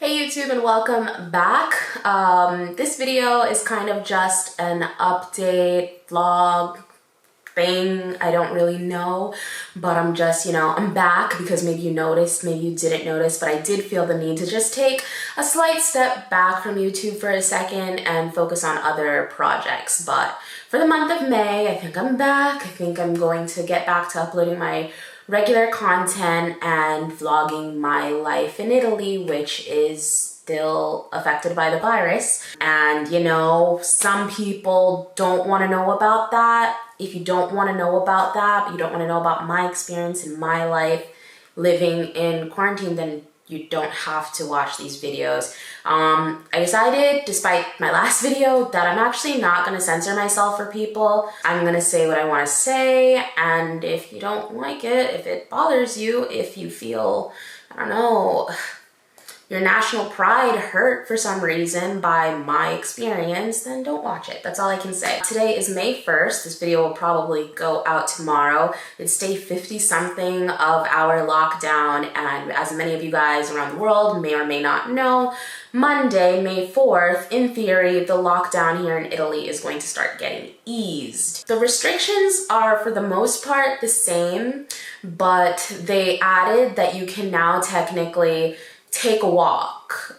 Hey YouTube and welcome back. This video is kind of just an update vlog thing. I don't really know, but I'm just, I'm back because maybe you noticed, maybe you didn't notice, but I did feel the need to just take a slight step back from YouTube for a second and focus on other projects. But for the month of May, I think I'm back. I think I'm going to get back to uploading my regular content and vlogging my life in Italy, which is still affected by the virus. And some people don't want to know about that. If you don't want to know about that, but you don't want to know about my experience in my life living in quarantine, then you don't have to watch these videos. I decided, despite my last video, that I'm actually not going to censor myself for people. I'm going to say what I want to say, and if you don't like it, if it bothers you, if you feel, I don't know, your national pride hurt for some reason by my experience, then don't watch it. That's all I can say. Today is May 1st. This video will probably go out tomorrow. It's day 50-something of our lockdown, and as many of you guys around the world may or may not know, Monday, May 4th, in theory, the lockdown here in Italy is going to start getting eased. The restrictions are, for the most part, the same, but they added that you can now technically take a walk.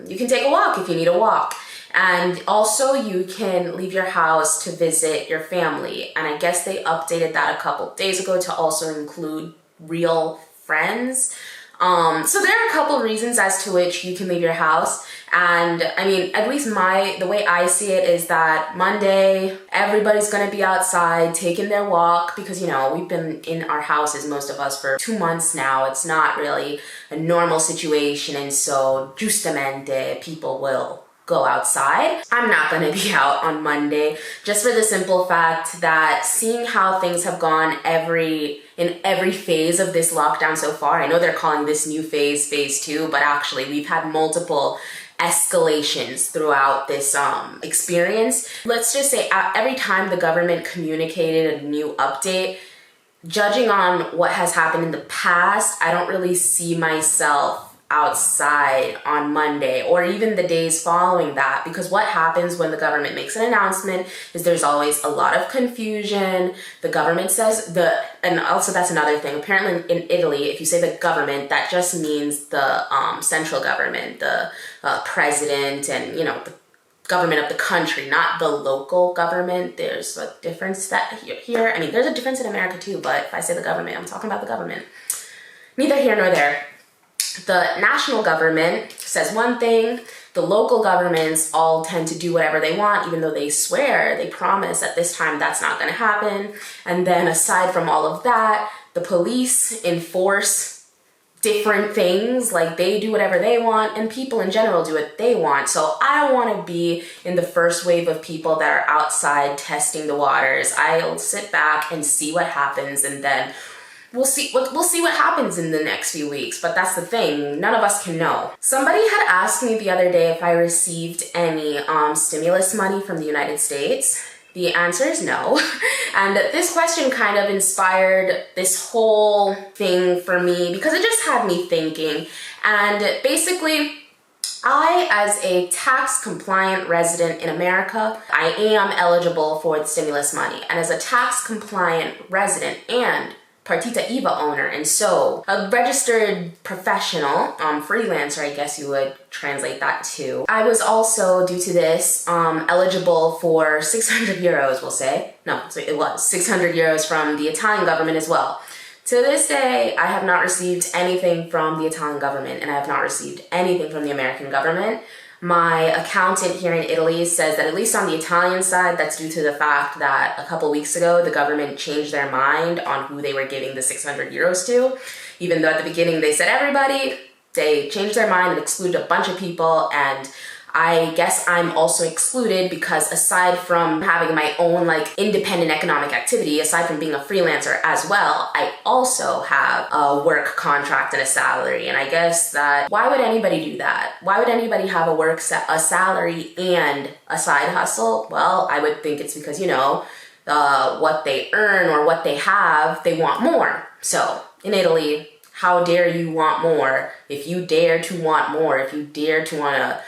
You can take a walk if you need a walk. And also you can leave your house to visit your family. And I guess they updated that a couple days ago to also include real friends. So there are a couple reasons as to which you can leave your house. And I mean, at least the way I see it is that Monday, everybody's gonna be outside taking their walk because, we've been in our houses, most of us, for 2 months now. It's not really a normal situation. And so, justamente, people will go outside. I'm not gonna be out on Monday, just for the simple fact that seeing how things have gone in every phase of this lockdown so far. I know they're calling this new phase 2, but actually we've had multiple escalations throughout this experience. Let's just say every time the government communicated a new update, judging on what has happened in the past, I don't really see myself outside on Monday or even the days following that, because what happens when the government makes an announcement is there's always a lot of confusion. The government says and also that's another thing. Apparently in Italy, if you say the government, that just means the central government, the president and, the government of the country, not the local government. There's a difference here. I mean, there's a difference in America too, but if I say the government, I'm talking about the government. Neither here nor there. The national government says one thing, the local governments all tend to do whatever they want, even though they swear, they promise at this time that's not going to happen. And then aside from all of that, the police enforce different things, like they do whatever they want, and people in general do what they want. So I don't want to be in the first wave of people that are outside testing the waters. I'll sit back and see what happens, and then we'll see what happens in the next few weeks. But that's the thing, none of us can know. Somebody had asked me the other day if I received any stimulus money from the United States. The answer is no. And this question kind of inspired this whole thing for me because it just had me thinking. And basically, I, as a tax-compliant resident in America, I am eligible for the stimulus money. And as a tax-compliant resident and Partita IVA owner, and so a registered professional, freelancer, I guess you would translate that to, I was also, due to this, eligible for 600 euros, we'll say. No, so it was 600 euros from the Italian government as well. To this day, I have not received anything from the Italian government, and I have not received anything from the American government. My accountant here in Italy says that at least on the Italian side, that's due to the fact that a couple weeks ago, the government changed their mind on who they were giving the 600 euros to. Even though at the beginning they said everybody, they changed their mind and excluded a bunch of people, and I guess I'm also excluded because aside from having my own independent economic activity, aside from being a freelancer as well, I also have a work contract and a salary. And I guess that, why would anybody do that? Why would anybody have a salary and a side hustle? Well, I would think it's because, what they earn or what they have, they want more. So in Italy, how dare you want more? If you dare to want more, if you dare to want to,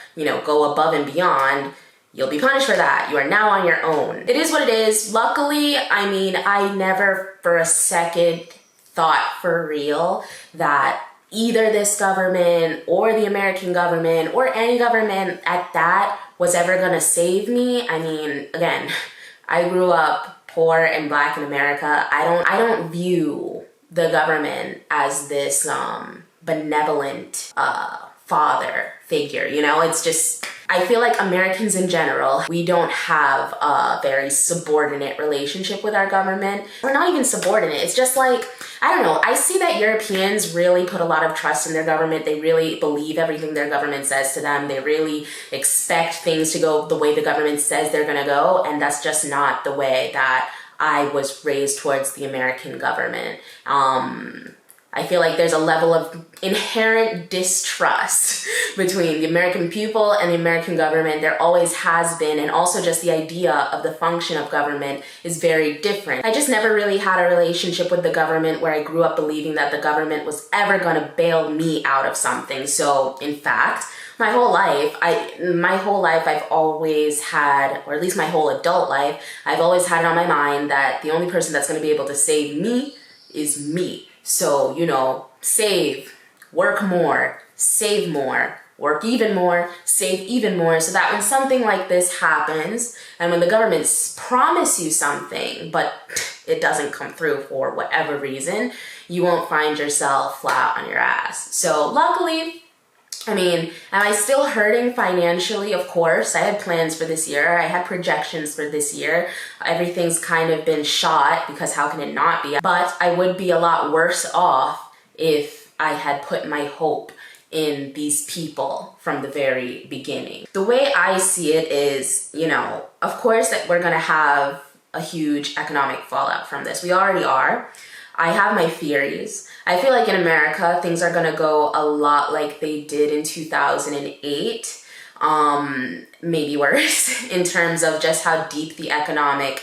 go above and beyond, you'll be punished for that. You are now on your own. It is what it is. Luckily, I never for a second thought for real that either this government or the American government or any government at that was ever gonna save me. Again, I grew up poor and Black in America. I don't view the government as this benevolent father figure. It's just, I feel like Americans in general, we don't have a very subordinate relationship with our government. We're not even subordinate. It's just like, I don't know. I see that Europeans really put a lot of trust in their government. They really believe everything their government says to them. They really expect things to go the way the government says they're gonna go. And that's just not the way that I was raised towards the American government. I feel like there's a level of inherent distrust between the American people and the American government. There always has been, and also just the idea of the function of government is very different. I just never really had a relationship with the government where I grew up believing that the government was ever gonna bail me out of something. So in fact, my whole life I've always had, or at least my whole adult life, I've always had it on my mind that the only person that's gonna be able to save me is me. So, save, work more, save more, work even more, save even more, so that when something like this happens, and when the government promise you something, but it doesn't come through for whatever reason, you won't find yourself flat on your ass. So luckily, am I still hurting financially? Of course. I had plans for this year. I had projections for this year. Everything's kind of been shot because how can it not be? But I would be a lot worse off if I had put my hope in these people from the very beginning. The way I see it is, of course that we're gonna have a huge economic fallout from this. We already are. I have my theories. I feel like in America, things are gonna go a lot like they did in 2008, maybe worse in terms of just how deep the economic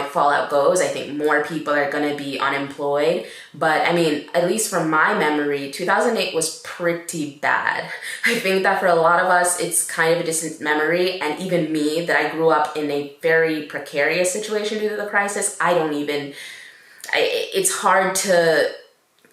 fallout goes. I think more people are gonna be unemployed, but at least from my memory, 2008 was pretty bad. I think that for a lot of us, it's kind of a distant memory, and even me, that I grew up in a very precarious situation due to the crisis, it's hard to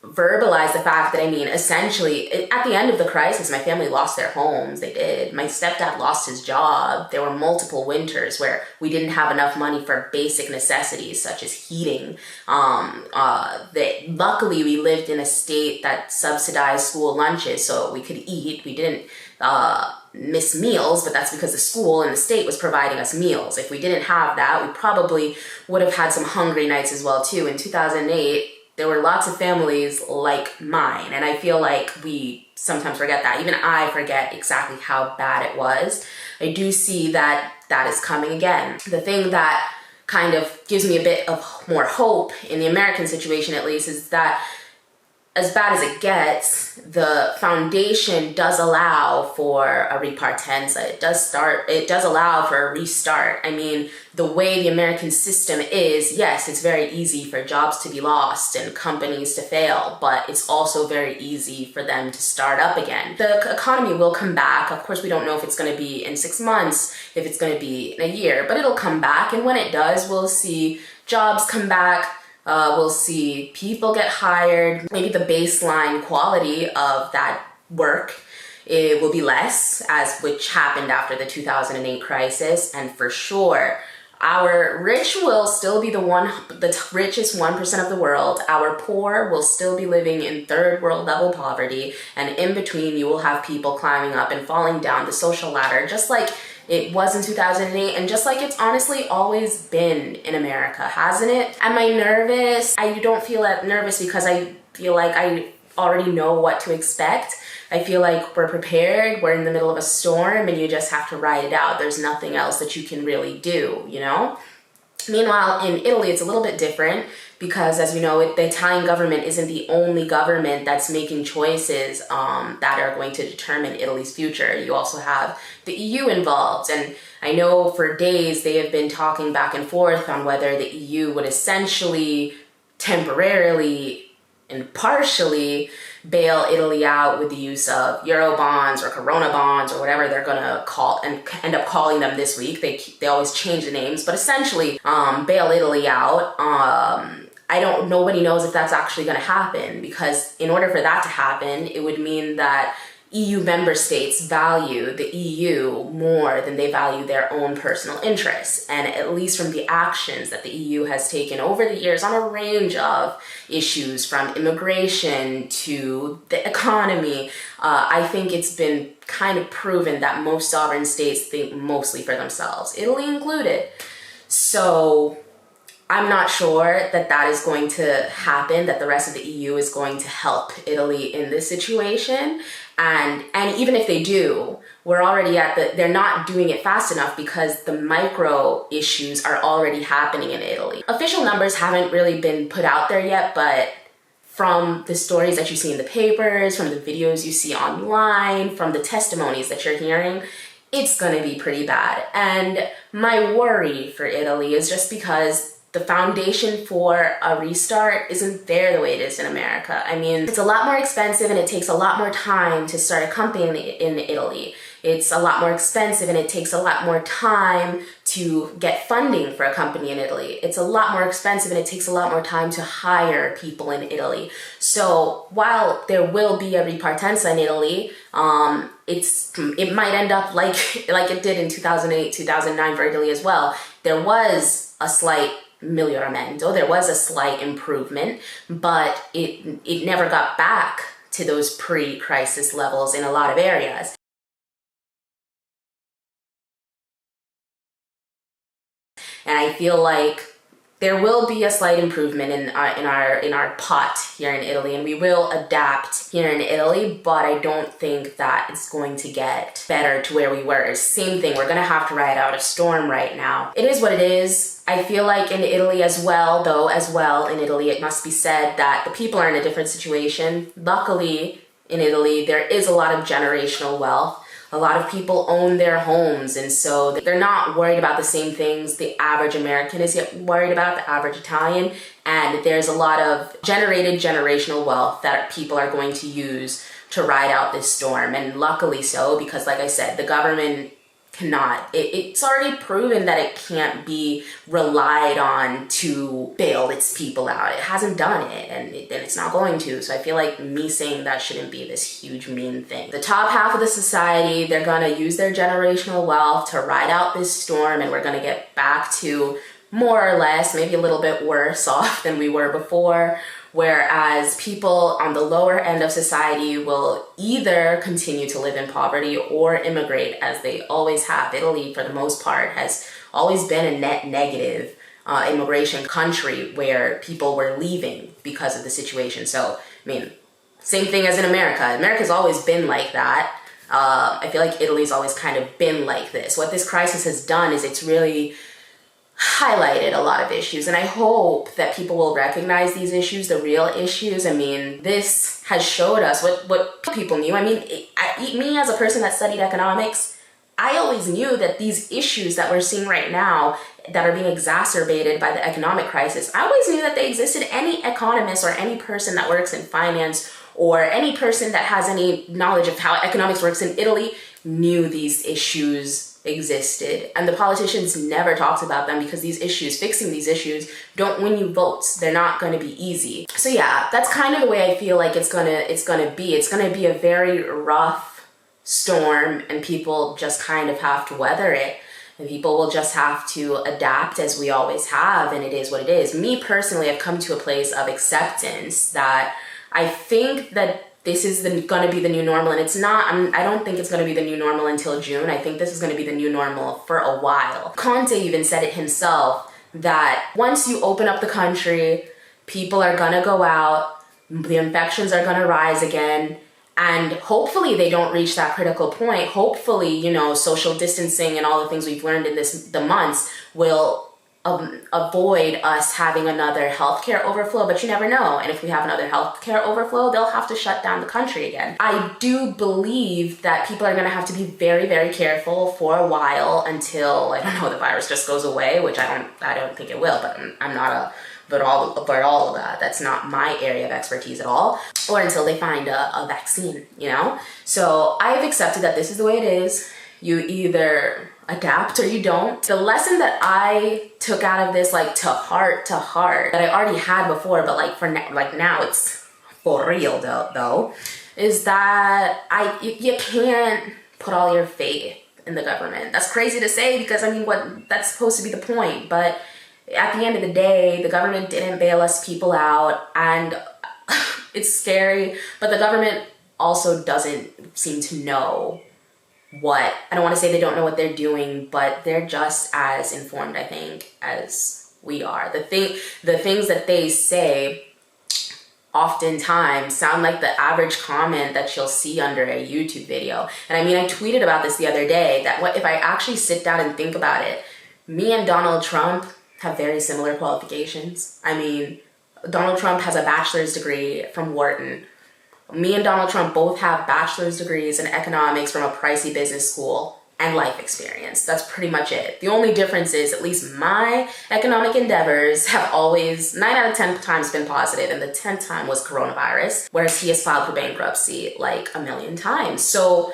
verbalize the fact that, essentially, at the end of the crisis, my family lost their homes. They did. My stepdad lost his job. There were multiple winters where we didn't have enough money for basic necessities such as heating. Luckily, we lived in a state that subsidized school lunches so we could eat. We didn't miss meals, but that's because the school and the state was providing us meals. If we didn't have that, we probably would have had some hungry nights as well too. In 2008, there were lots of families like mine, and I feel like we sometimes forget that. Even I forget exactly how bad it was. I do see that that is coming again. The thing that kind of gives me a bit of more hope in the American situation, at least, is that as bad as it gets, the foundation does allow for a repartenza. It does allow for a restart. The way the American system is, yes, it's very easy for jobs to be lost and companies to fail, but it's also very easy for them to start up again. The economy will come back. Of course, we don't know if it's going to be in 6 months, if it's going to be in a year, but it'll come back. And when it does, we'll see jobs come back. We'll see people get hired. Maybe the baseline quality of that work, it will be less, which happened after the 2008 crisis. And for sure, our rich will still be the richest 1% of the world. Our poor will still be living in third world level poverty. And in between, you will have people climbing up and falling down the social ladder, just like it was in 2008, and just like it's honestly always been in America, hasn't it? Am I nervous? I don't feel that nervous because I feel like I already know what to expect. I feel like we're prepared, we're in the middle of a storm, and you just have to ride it out. There's nothing else that you can really do, Meanwhile, in Italy, it's a little bit different because, as you know, the Italian government isn't the only government that's making choices that are going to determine Italy's future. You also have the EU involved, and I know for days they have been talking back and forth on whether the EU would essentially temporarily and partially bail Italy out with the use of Euro bonds or Corona bonds or whatever they're gonna call and end up calling them this week. They always change the names, but essentially bail Italy out. Nobody knows if that's actually gonna happen, because in order for that to happen, it would mean that EU member states value the EU more than they value their own personal interests. And at least from the actions that the EU has taken over the years on a range of issues, from immigration to the economy, I think it's been kind of proven that most sovereign states think mostly for themselves, Italy included. So I'm not sure that that is going to happen, that the rest of the EU is going to help Italy in this situation. And even if they do, we're already they're not doing it fast enough because the micro issues are already happening in Italy. Official numbers haven't really been put out there yet, but from the stories that you see in the papers, from the videos you see online, from the testimonies that you're hearing, it's gonna be pretty bad. And my worry for Italy is just because the foundation for a restart isn't there the way it is in America. I mean, it's a lot more expensive and it takes a lot more time to start a company in Italy. It's a lot more expensive and it takes a lot more time to get funding for a company in Italy. It's a lot more expensive and it takes a lot more time to hire people in Italy. So while there will be a ripartenza in Italy, it might end up like it did in 2008, 2009 for Italy as well. There was a slight miglioramento, there was a slight improvement, but it never got back to those pre-crisis levels in a lot of areas. And I feel like there will be a slight improvement in our pot here in Italy, and we will adapt here in Italy, but I don't think that it's going to get better to where we were. Same thing, we're gonna have to ride out a storm right now. It is what it is. I feel like in Italy as well, in Italy, it must be said that the people are in a different situation. Luckily, in Italy, there is a lot of generational wealth. A lot of people own their homes, and so they're not worried about the same things the average American is yet worried about, the average Italian, and there's a lot of generated generational wealth that people are going to use to ride out this storm, and luckily so, because like I said, the government cannot, it's already proven that it can't be relied on to bail its people out. It hasn't done it, and it's not going to. So I feel like me saying that shouldn't be this huge mean thing. The top half of the society, they're gonna use their generational wealth to ride out this storm, and we're gonna get back to more or less, maybe a little bit worse off than we were before. Whereas people on the lower end of society will either continue to live in poverty or immigrate, as they always have. Italy, for the most part, has always been a net negative immigration country where people were leaving because of the situation. So, I mean, same thing as in America. America's always been like that. I feel like Italy's always kind of been like this. What this crisis has done is it's really highlighted a lot of issues, and I hope that people will recognize these issues, the real issues. I mean, this has showed us what people knew. I mean, me as a person that studied economics, I always knew that these issues that we're seeing right now that are being exacerbated by the economic crisis, I always knew that they existed. Any economist or any person that works in finance or any person that has any knowledge of how economics works in Italy knew these issues existed, and the politicians never talked about them because fixing these issues don't win you votes. They're not going to be easy. So yeah, that's kind of the way I feel like it's gonna be. It's gonna be a very rough storm, and people just kind of have to weather it, and people will just have to adapt as we always have, and it is what it is. Me personally, I've come to a place of acceptance that I think that this is going to be the new normal, and it's not. I don't think it's going to be the new normal until June. I think this is going to be the new normal for a while. Conte even said it himself that once you open up the country, people are going to go out, the infections are going to rise again, and hopefully they don't reach that critical point. Hopefully, social distancing and all the things we've learned in the months will avoid us having another healthcare overflow, but you never know. And if we have another healthcare overflow, they'll have to shut down the country again. I do believe that people are going to have to be very, very careful for a while until, I don't know, the virus just goes away, which I don't think it will, but I'm not a but all of that. That's not my area of expertise at all, or until they find a vaccine, you know? So I've accepted that this is the way it is. You either adapt or you don't. The lesson that I took out of this, like to heart, that I already had before, but like now it's for real though, is that you can't put all your faith in the government. That's crazy to say because I mean, that's supposed to be the point, but at the end of the day, the government didn't bail us people out, and it's scary, but the government also doesn't seem to know I don't want to say they don't know what they're doing, but they're just as informed, I think, as we are. The things that they say oftentimes sound like the average comment that you'll see under a YouTube video. And I mean, I tweeted about this the other day, that if I actually sit down and think about it, me and Donald Trump have very similar qualifications. I mean, Donald Trump has a bachelor's degree from Wharton. Me and Donald Trump both have bachelor's degrees in economics from a pricey business school and life experience. That's pretty much it. The only difference is, at least my economic endeavors have always 9 out of 10 times been positive, and the 10th time was coronavirus, whereas he has filed for bankruptcy like a million times. So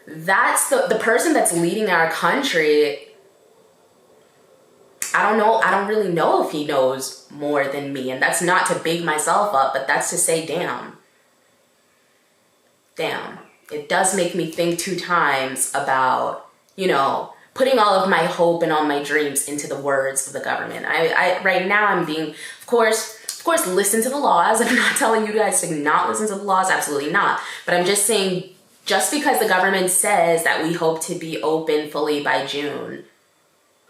that's the person that's leading our country. I don't know. I don't really know if he knows more than me, and that's not to big myself up, but that's to say, damn, it does make me think 2 times about, you know, putting all of my hope and all my dreams into the words of the government. I right now I'm being, of course, listen to the laws. I'm not telling you guys to not listen to the laws, absolutely not. But I'm just saying, just because the government says that we hope to be open fully by June,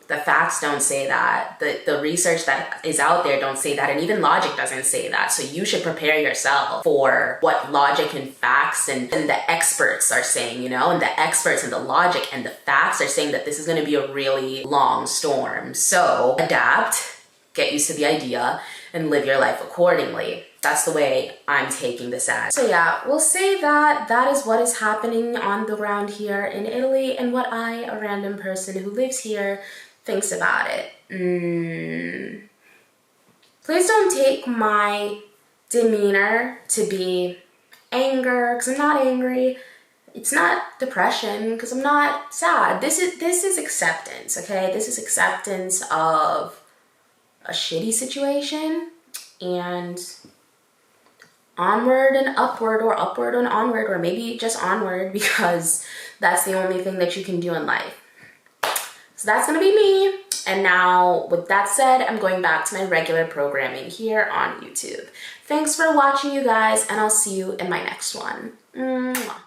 the facts don't say that. The research that is out there don't say that, and even logic doesn't say that. So you should prepare yourself for what logic and facts and the experts are saying, you know, and the experts and the logic and the facts are saying that this is going to be a really long storm. So adapt, get used to the idea, and live your life accordingly. That's the way I'm taking this as. So yeah, we'll say that that is what is happening on the ground here in Italy, and what I, a random person who lives here, thinks about it. Please don't take my demeanor to be anger, because I'm not angry. It's not depression, because I'm not sad. This is acceptance, okay? This is acceptance of a shitty situation, and onward and upward, or upward and onward, or maybe just onward, because that's the only thing that you can do in life. So that's gonna be me. And now, with that said, I'm going back to my regular programming here on YouTube. Thanks for watching, you guys, and I'll see you in my next one. Mwah.